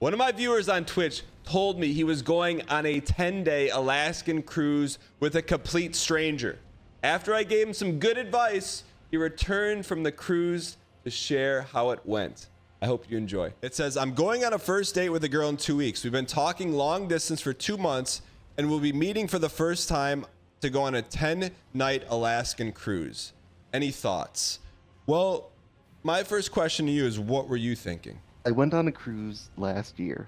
One of my viewers on Twitch told me he was going on a 10-day Alaskan cruise with a complete stranger. After I gave him some good advice, he returned from the cruise to share how it went. I hope you enjoy. It says, I'm going on a first date with a girl in 2 weeks. We've been talking long distance for 2 months and we'll be meeting for the first time to go on a 10-night Alaskan cruise. Any thoughts? Well, my first question to you is, what were you thinking? I went on a cruise last year.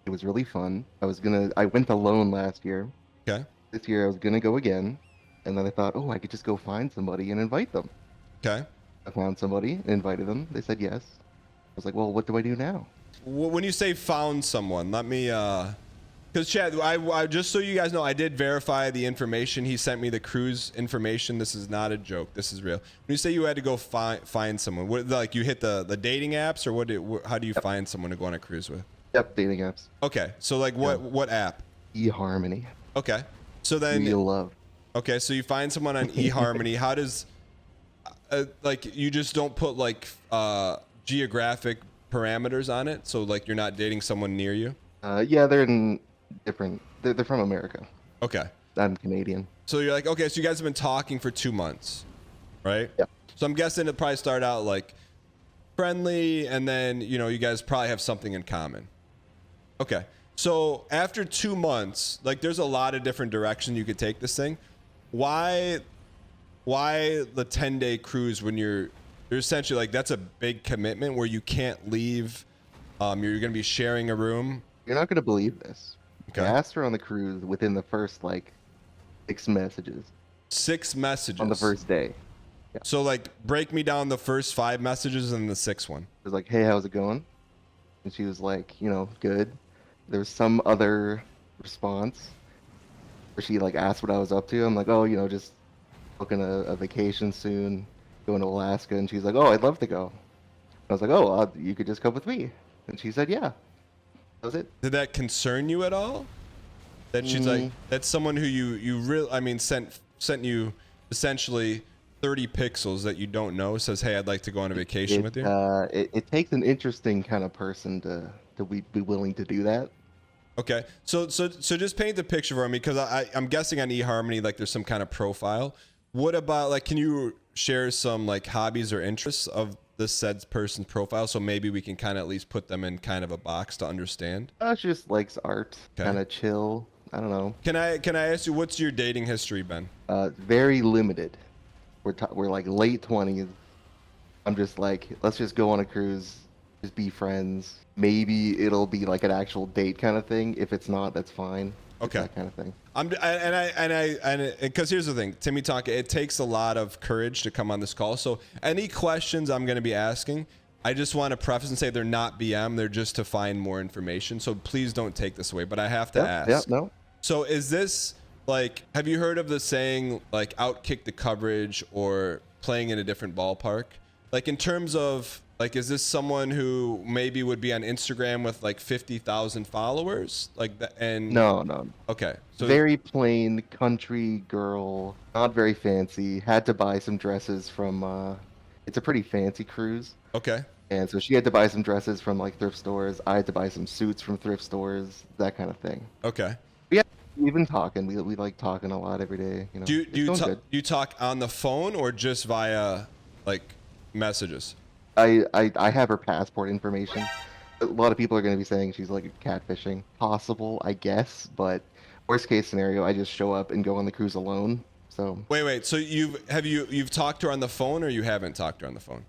It was really fun. I went alone last year. Okay. This year I was gonna go again, and then I thought, oh, I could just go find somebody and invite them. Okay. I found somebody and invited them. They said yes. I was like, well, what do I do now? When you say found someone, let me, because Chad, I just so you guys know, I did verify the information. He sent me the cruise information. This is not a joke. This is real. When you say you had to go find someone, what, like you hit the dating apps, or how do you find someone to go on a cruise with? Yep, dating apps. Okay, so like what app? eHarmony. Okay, so then Real love. Okay, so you find someone on eHarmony. How does like you just don't put like geographic parameters on it, so like you're not dating someone near you? Yeah, they're in different. They're from America. Okay. I'm Canadian. So you're like, okay, so you guys have been talking for 2 months, right? Yeah. So I'm guessing it probably started out like friendly, and then you guys probably have something in common. Okay. So after 2 months, like there's a lot of different directions you could take this thing. Why the 10-day cruise when you're essentially like, that's a big commitment where you can't leave. You're going to be sharing a room. You're not gonna believe this. Okay. I asked her on the cruise within the first like 6 messages. 6 messages on the first day. Yeah. So like break me down the first 5 messages and the 6th one. It was like, hey, how's it going? And she was like, good. There was some other response where she like asked what I was up to. I'm like, oh, just booking a vacation soon, going to Alaska. And she's like, oh, I'd love to go. I was like, oh, you could just come with me. And she said, yeah. That was it. Did that concern you at all? That she's like, that's someone who you really, sent you essentially 30 pixels that you don't know, says, hey, I'd like to go on a vacation with you? It takes an interesting kind of person to be willing to do that. Okay, so just paint the picture for me, because I'm guessing on eHarmony like there's some kind of profile. What about like, can you share some like hobbies or interests of this said person's profile, so maybe we can kind of at least put them in kind of a box to understand? She just likes art, kind of chill. I don't know. Can I ask you, what's your dating history been? Very limited. We're like late 20s. I'm just like, let's just go on a cruise, just be friends. Maybe it'll be like an actual date kind of thing. If it's not, that's fine. Okay. That kind of thing. Because here's the thing, Timmy Tonka, it takes a lot of courage to come on this call. So any questions I'm going to be asking, I just want to preface and say they're not BM, they're just to find more information. So please don't take this away, but I have to ask. Yeah, no. So is this like, have you heard of the saying like outkick the coverage or playing in a different ballpark? Like in terms of like, is this someone who maybe would be on Instagram with like 50,000 followers like that? And No. Okay. So very plain country girl, not very fancy. Had to buy some dresses from, it's a pretty fancy cruise. Okay. And so she had to buy some dresses from like thrift stores. I had to buy some suits from thrift stores, that kind of thing. Okay. Yeah, we've been talking. We like talking a lot every day. Do you talk on the phone or just via like messages? I have her passport information. A lot of people are going to be saying she's like catfishing. Possible, I guess, but worst case scenario, I just show up and go on the cruise alone. So wait. So you've talked to her on the phone, or you haven't talked to her on the phone?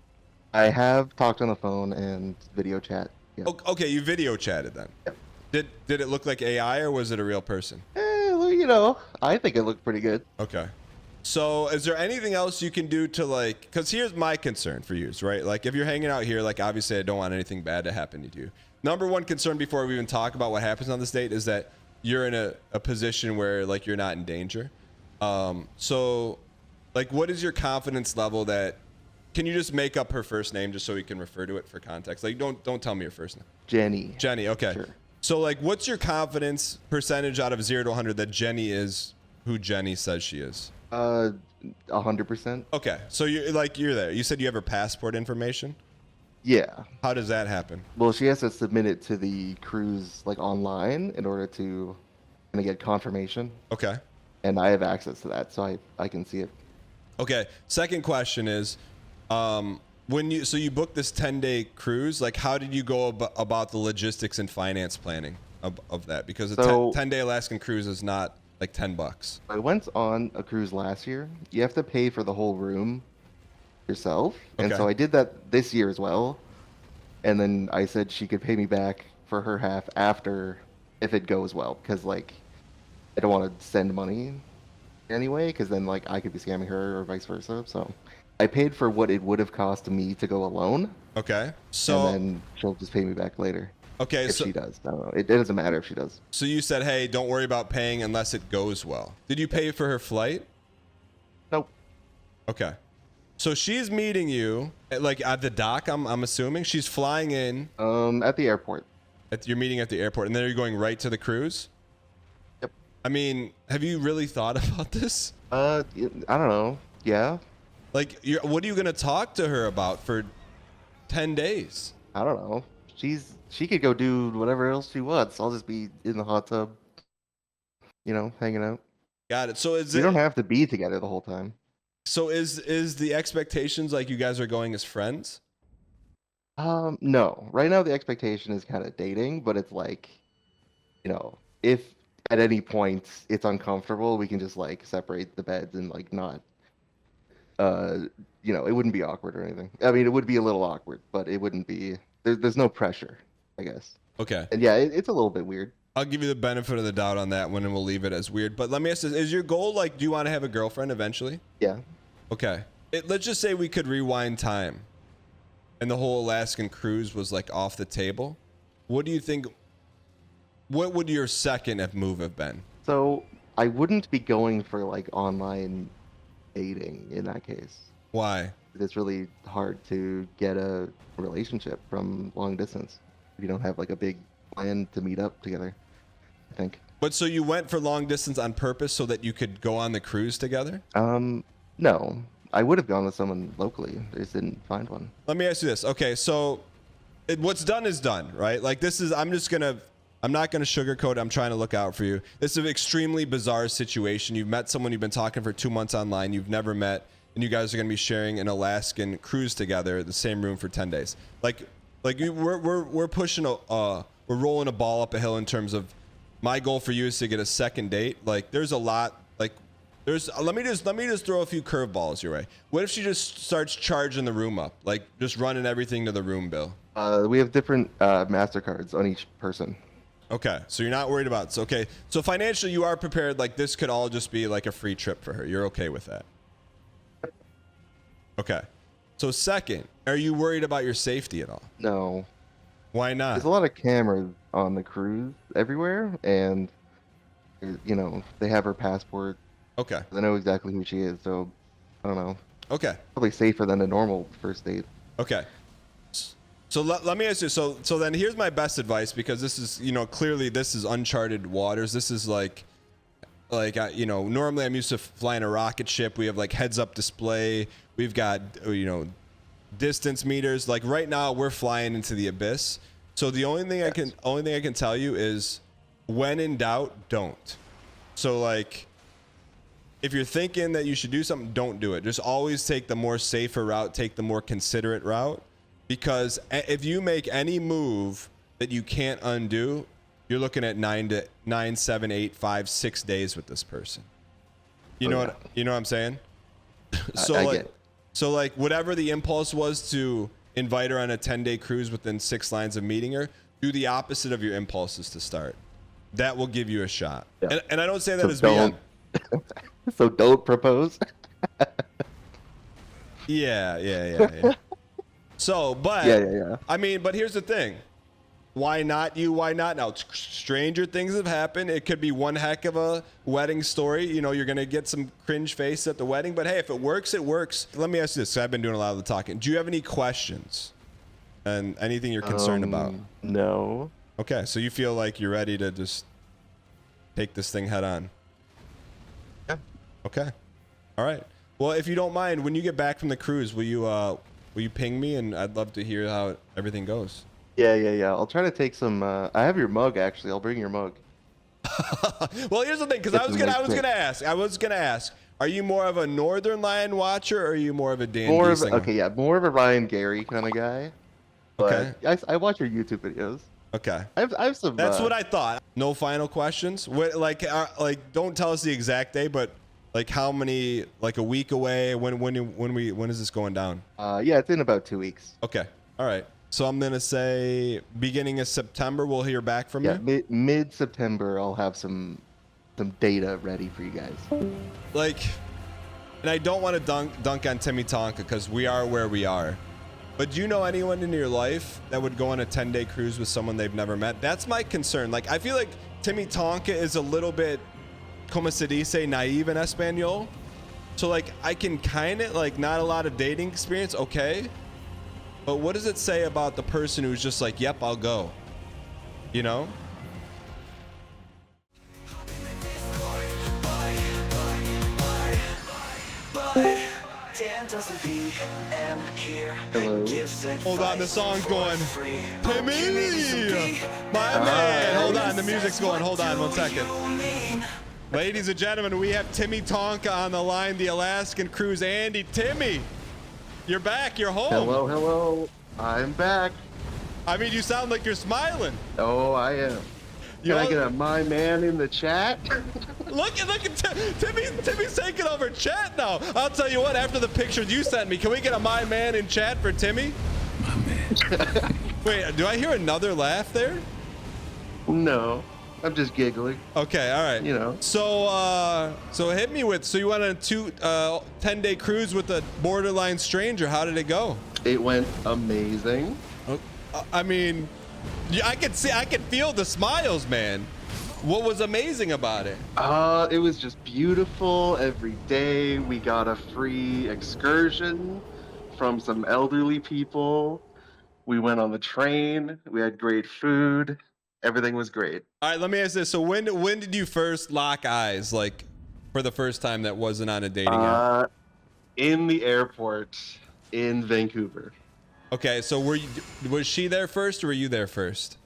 I have talked on the phone and video chat. Yeah. Okay, you video chatted then. Yep. Did it look like AI or was it a real person? Well, I think it looked pretty good. Okay. So is there anything else you can do to like, because here's my concern for you, right? Like if you're hanging out here, like obviously I don't want anything bad to happen to you. Number one concern before we even talk about what happens on this date is that you're in a position where like you're not in danger. So like what is your confidence level that, can you just make up her first name just so we can refer to it for context? Like don't tell me your first name. Jenny, okay. Sure. So like what's your confidence percentage out of 0 to 100 that Jenny is who Jenny says she is? 100%. Okay, so you're there. You said you have her passport information? Yeah. How does that happen? Well, she has to submit it to the cruise like online in order to kind of get confirmation, Okay. and I have access to that, so I can see it. Okay. Second question is, when you booked this 10-day cruise, like how did you go about the logistics and finance planning of that? Because a So 10-day Alaskan cruise is not like $10. I went on a cruise last year. You have to pay for the whole room yourself, and Okay. so I did that this year as well. And then I said she could pay me back for her half after if it goes well, because like I don't want to send money anyway, because then like I could be scamming her or vice versa. So I paid for what it would have cost me to go alone, Okay. and So then she'll just pay me back later okay. if So she does. I don't know. It doesn't matter if she does. so you said, hey, don't worry about paying unless it goes well. Did you pay for her flight? Nope. Okay. So she's meeting you like at the dock. I'm assuming she's flying in. At the airport. You're meeting at the airport, and then you're going right to the cruise. Yep. I mean, have you really thought about this? I don't know. Yeah. Like, what are you gonna talk to her about for 10 days? I don't know. She could go do whatever else she wants. I'll just be in the hot tub, hanging out. Got it. So We don't have to be together the whole time. So is the expectations like you guys are going as friends? No. Right now the expectation is kind of dating, but it's like, if at any point it's uncomfortable, we can just like separate the beds and like not, it wouldn't be awkward or anything. I mean, it would be a little awkward, but it wouldn't be. There's no pressure, I guess. Okay. And yeah, it's a little bit weird. I'll give you the benefit of the doubt on that one, and we'll leave it as weird. But let me ask this: is your goal like, do you want to have a girlfriend eventually? Yeah. Okay. Let's just say we could rewind time, and the whole Alaskan cruise was like off the table. What do you think? What would your second move have been? So I wouldn't be going for like online dating in that case. Why? It's really hard to get a relationship from long distance if you don't have like a big plan to meet up together, I think. But so you went for long distance on purpose so that you could go on the cruise together? No. I would have gone with someone locally. I just didn't find one. Let me ask you this. Okay, so what's done is done, right? Like I'm not gonna sugarcoat it. I'm trying to look out for you. This is an extremely bizarre situation. You've met someone you've been talking for 2 months online. You've never met, and you guys are gonna be sharing an Alaskan cruise together, the same room for 10 days. We're pushing we're rolling a ball up a hill in terms of my goal for you is to get a second date. Like there's a lot. Let me just throw a few curveballs your way. What if she just starts charging the room up, like just running everything to the room bill? We have different MasterCards on each person. Okay, so you're not worried about it. Okay, so financially you are prepared. Like this could all just be like a free trip for her. You're okay with that? Okay. So second, are you worried about your safety at all? No. Why not? There's a lot of cameras on the cruise everywhere, and they have her passport. Okay. They know exactly who she is, so I don't know. Okay. Probably safer than a normal first date. Okay. So let me ask you. So then here's my best advice, because this is clearly this is uncharted waters. This is like normally I'm used to flying a rocket ship. We have like heads up display. We've got distance meters. Like right now we're flying into the abyss. So the only thing I can tell you is, when in doubt, don't. So like, if you're thinking that you should do something, don't do it. Just always take the more safer route, take the more considerate route, because if you make any move that you can't undo, you're looking at 9, 7, 8, 5, 6 days with this person. You know what I'm saying? So like whatever the impulse was to invite her on a 10-day cruise within 6 lines of meeting her, do the opposite of your impulses to start. That will give you a shot. Yeah. And I don't say that so as being. So don't propose. Yeah. So, but yeah. I mean, but here's the thing. Why not you? Why not now? Stranger things have happened. It could be one heck of a wedding story. You're going to get some cringe face at the wedding, but hey, if it works, it works. Let me ask you this. I've been doing a lot of the talking. Do you have any questions and anything you're concerned about? No. Okay. So you feel like you're ready to just take this thing head on? Yeah. Okay. All right. Well, if you don't mind, when you get back from the cruise, will you will you ping me? And I'd love to hear how everything goes. Yeah. I'll try to take some. I have your mug actually. I'll bring your mug. Well, here's the thing, because I was gonna ask, are you more of a Northern Lion watcher, or are you more of a Dan Gheesling? More of a Ryan Gary kind of guy. But Okay. I watch your YouTube videos. Okay. I have some. That's what I thought. No final questions. What, like don't tell us the exact day, but like how many, like a week away? When is this going down? Yeah, it's in about 2 weeks. Okay. All right. So I'm gonna say beginning of September we'll hear back from you. Yeah, mid September I'll have some data ready for you guys. Like, and I don't want to dunk on Timmy Tonka because we are where we are. But do you know anyone in your life that would go on a 10-day cruise with someone they've never met? That's my concern. Like, I feel like Timmy Tonka is a little bit, como se dice, naive in Espanol. So, like, I can kind of, like, not a lot of dating experience, okay. But what does it say about the person who's just like, yep, I'll go? You know? Hello. Hold on, the song's going. Timmy! My man! Hold on, the music's going. Hold on 1 second. Ladies and gentlemen, we have Timmy Tonka on the line, the Alaskan cruise. Andy, Timmy, you're back. You're home. Hello. I'm back. I mean, you sound like you're smiling. Oh, I am. Can I get a my man in the chat? Look at Timmy's taking over chat now. I'll tell you what, after the pictures you sent me, can we get a my man in chat for Timmy? My man. Wait, do I hear another laugh there? No, I'm just giggling. Okay, all right. You know. So hit me with, so you went on a 10-day cruise with a borderline stranger. How did it go? It went amazing. I mean, I could feel the smiles, man. What was amazing about it? It was just beautiful. Every day we got a free excursion from some elderly people. We went on the train. We had great food. Everything was great. All right, let me ask this. So when did you first lock eyes, like for the first time that wasn't on a dating app? In the airport in Vancouver. Okay, so was she there first or were you there first?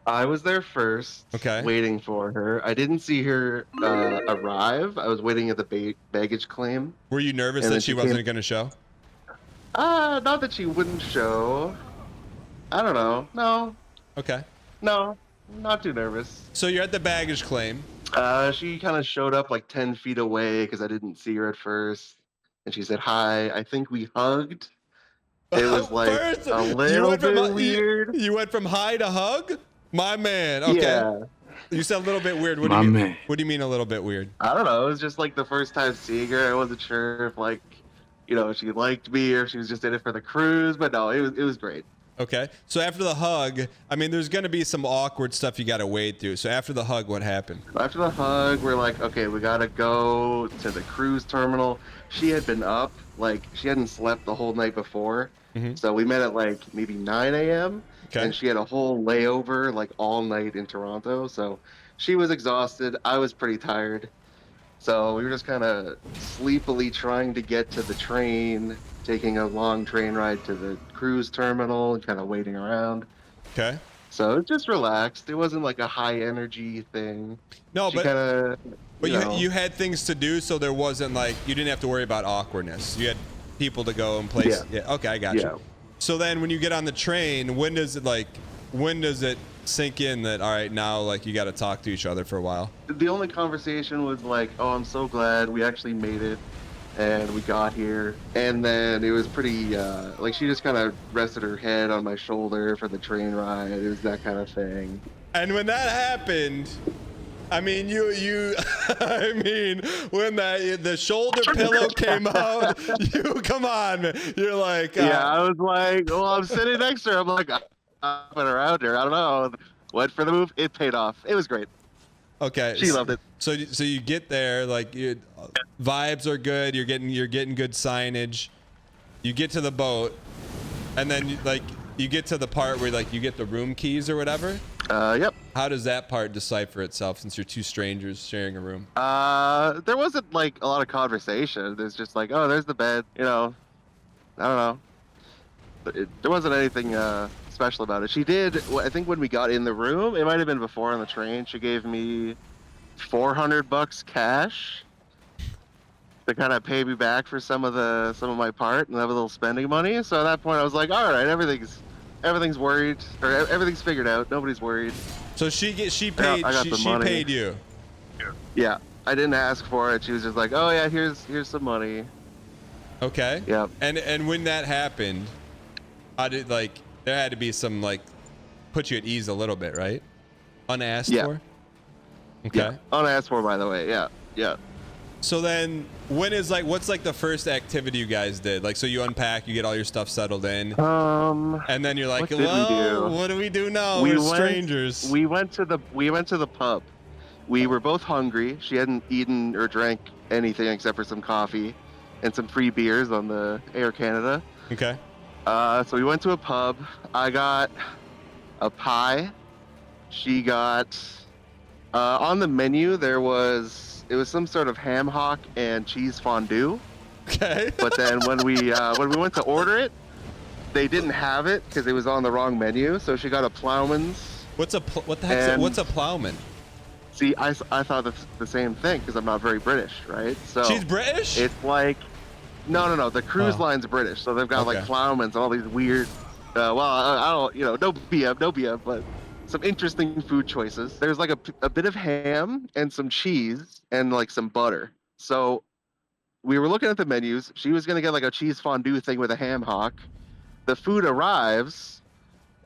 I was there first, okay, waiting for her. I didn't see her arrive. I was waiting at the baggage claim. Were you nervous that she wasn't going to show? Not that she wouldn't show. I don't know. No. Okay. No, not too nervous. So you're at the baggage claim. She kind of showed up like 10 feet away because I didn't see her at first. And she said hi. I think we hugged. It was like a little bit weird. You went from hi to hug? My man. Okay. Yeah. You said a little bit weird. What do you mean? Man. What do you mean a little bit weird? I don't know. It was just like the first time seeing her. I wasn't sure if like, you know, she liked me or if she was just in it for the cruise. But no, it was great. Okay. So after the hug, I mean, there's going to be some awkward stuff you got to wade through. So after the hug, what happened? After the hug, we're like, okay, we got to go to the cruise terminal. She had been up, like, she hadn't slept the whole night before. Mm-hmm. So we met at like maybe 9 a.m. Okay. And she had a whole layover like all night in Toronto. So she was exhausted. I was pretty tired. So we were just kind of sleepily trying to get to the train, taking a long train ride to the cruise terminal and kind of waiting around. Okay. So it just relaxed. It wasn't like a high energy thing. No, she but you had things to do, so there wasn't like, you didn't have to worry about awkwardness. You had people to go and place. Yeah. Okay, I got you. So then when you get on the train, when does it sink in that, all right, now like you got to talk to each other for a while? The only conversation was like, oh, I'm so glad we actually made it and we got here. And then it was pretty like she just kind of rested her head on my shoulder for the train ride. It was that kind of thing. And when that happened, I mean, I mean, when the shoulder pillow came out, come on, man. You're like, yeah, I was like, well, I'm sitting next to her. I'm like, I'm up and around her. I don't know. Went for the move. It paid off. It was great. Okay. She loved it. So you get there, like, vibes are good. You're getting good signage. You get to the boat, and then you get to the part where like you get the room keys or whatever. Yep. How does that part decipher itself since you're two strangers sharing a room? There wasn't like a lot of conversation. There's just like, oh, there's the bed, you know. I don't know. there wasn't anything special about it. She did. I think when we got in the room, it might have been before on the train. She gave me $400 cash to kind of pay me back for some of my part and have a little spending money. So at that point, I was like, all right, everything's worried or everything's figured out. Nobody's worried. So she paid. I got the She money. paid you. Yeah, I didn't ask for it. She was just like, oh yeah, here's some money. Okay. Yep. And when that happened, how did there had to be some put you at ease a little bit, right? Unasked for. Okay. Yeah. Unasked for, by the way. Yeah. Yeah. So then, what's the first activity you guys did? So you unpack, you get all your stuff settled in, and then you're like, well, what do we do now? We're strangers. We went to the pub. We were both hungry. She hadn't eaten or drank anything except for some coffee and some free beers on the Air Canada. Okay. So we went to a pub. I got a pie. She got on the menu it was some sort of ham hock and cheese fondue. Okay. But then when we went to order it, they didn't have it because it was on the wrong menu. So she got a Plowman's. What the heck? What's a plowman? See, I thought the same thing because I'm not very British, right? So she's British? It's no. The cruise line's British, so they've got Plowmans and all these weird. I don't, no BM, but some interesting food choices. There's a bit of ham and some cheese and some butter. So we were looking at the menus. She was gonna get a cheese fondue thing with a ham hock. The food arrives,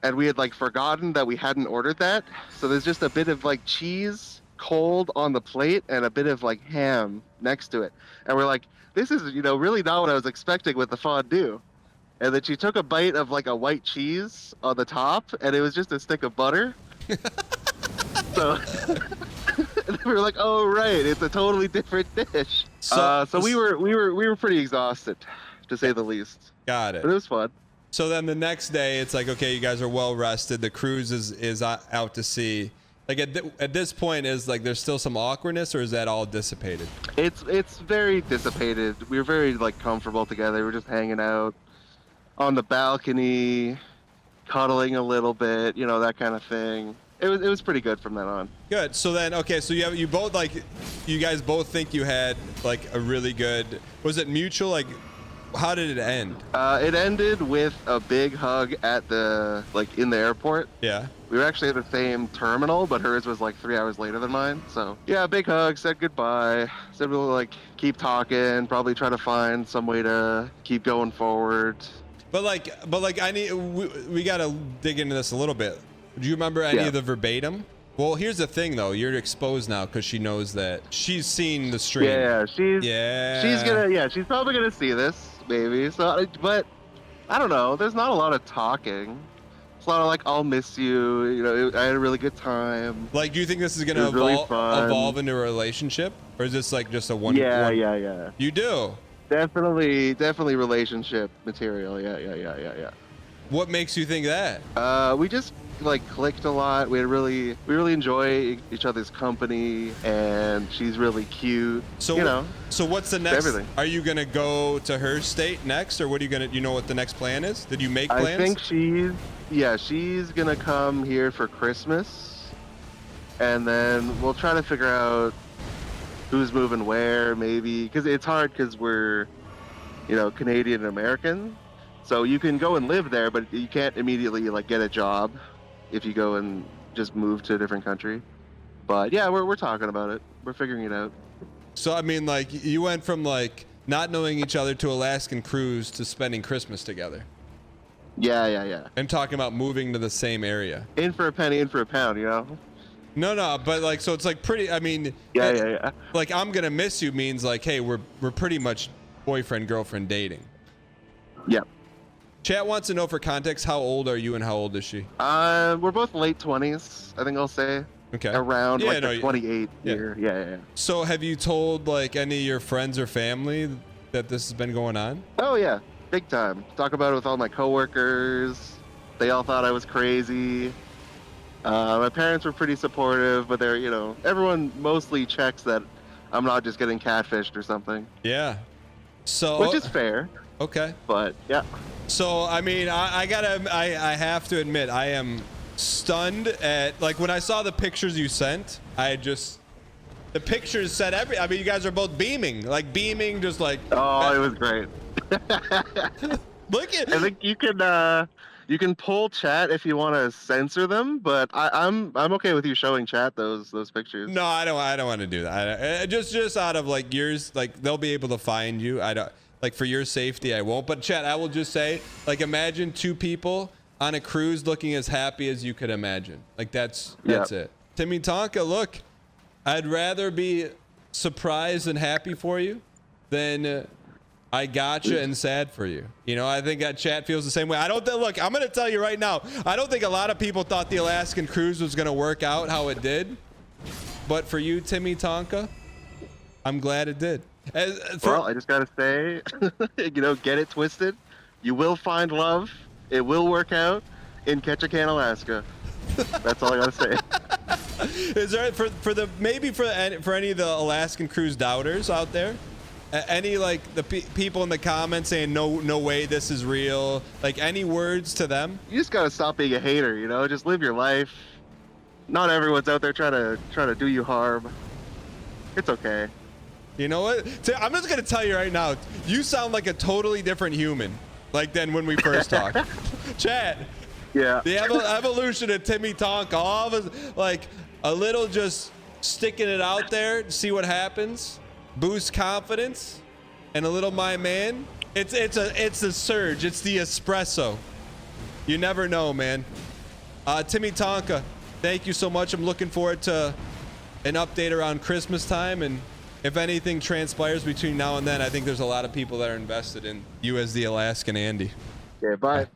and we had forgotten that we hadn't ordered that. So there's just a bit of cheese cold on the plate and a bit of ham next to it. And we're like, this is really not what I was expecting with the fondue. And then she took a bite of a white cheese on the top, and it was just a stick of butter. So we were like, oh right, it's a totally different dish. So we were pretty exhausted, to say the least. Got it. But it was fun. So then the next day, it's okay, you guys are well rested. The cruise is out to sea. At this point, is there's still some awkwardness, or is that all dissipated? It's very dissipated. We were very comfortable together. We were just hanging out on the balcony, cuddling a little bit, that kind of thing. It was pretty good from then on. Good. So then, okay, so you both you guys both think you had a really good. Was it mutual? How did it end? It ended with a big hug at the in the airport. Yeah. We were actually at the same terminal, but hers was 3 hours later than mine. So yeah, big hug, said goodbye, said we'll keep talking, probably try to find some way to keep going forward. But we gotta dig into this a little bit. Do you remember any of the verbatim? Well, here's the thing though, you're exposed now because she knows that she's seen the stream. She's probably gonna see this maybe. So, but I don't know. There's not a lot of talking. It's a lot of I'll miss you. I had a really good time. Do you think this is gonna evolve into a relationship, or is this just a one? Yeah. You do. Definitely relationship material. Yeah. What makes you think that? We just clicked a lot. We really enjoy each other's company, and she's really cute. So So what's the next? Everything. Are you gonna go to her state next, or what are you gonna? You know what the next plan is? Did you make plans? I think she's gonna come here for Christmas, and then we'll try to figure out who's moving where, maybe, because it's hard because we're Canadian and American. So you can go and live there, but you can't immediately get a job if you go and just move to a different country. But yeah, we're talking about it. We're figuring it out. So I mean, you went from not knowing each other to Alaskan cruise to spending Christmas together. Yeah. And talking about moving to the same area. In for a penny, in for a pound, No, but so it's pretty. I mean. Yeah. I'm gonna miss you means hey, we're pretty much boyfriend girlfriend dating. Yep. Chat wants to know for context, how old are you and how old is she? We're both late 20s, I think I'll say. Okay. Around the 28 year. Yeah. So have you told any of your friends or family that this has been going on? Oh yeah, big time. Talk about it with all my coworkers. They all thought I was crazy. My parents were pretty supportive, but they're, everyone mostly checks that I'm not just getting catfished or something. Yeah. So. Which is fair. Okay. But yeah. So I mean, I have to admit, I am stunned at, like, when I saw the pictures you sent. The pictures said I mean, you guys are both beaming, just like. Oh, it was great. Look at. I think you can pull chat if you want to censor them, but I'm okay with you showing chat those pictures. No, I don't want to do that. Just out of like yours, like they'll be able to find you. I don't, like, for your safety, I won't. But chat, I will just say, like, imagine two people on a cruise looking as happy as you could imagine. Like that's it. Timmy Tonka, look, I'd rather be surprised and happy for you than I gotcha and sad for you. You know, I think that chat feels the same way. Look, I'm gonna tell you right now, I don't think a lot of people thought the Alaskan cruise was gonna work out how it did. But for you, Timmy Tonka, I'm glad it did. Well, I just gotta say, you know, get it twisted. You will find love. It will work out in Ketchikan, Alaska. That's all I gotta say. Is there for any of the Alaskan cruise doubters out there? Any, like, the people in the comments saying no way this is real? Like, any words to them? You just gotta stop being a hater. You know, just live your life. Not everyone's out there trying to do you harm. It's okay. You know what? I'm just gonna tell you right now. You sound like a totally different human, like, than when we first talked. Chad. Yeah. The evolution of Timmy Tonka, all of us, like, a little just sticking it out there to see what happens, boost confidence, and a little my man. It's a surge. It's the espresso. You never know, man. Timmy Tonka, thank you so much. I'm looking forward to an update around Christmas time, and if anything transpires between now and then, I think there's a lot of people that are invested in you as the Alaskan Andy. Okay, bye.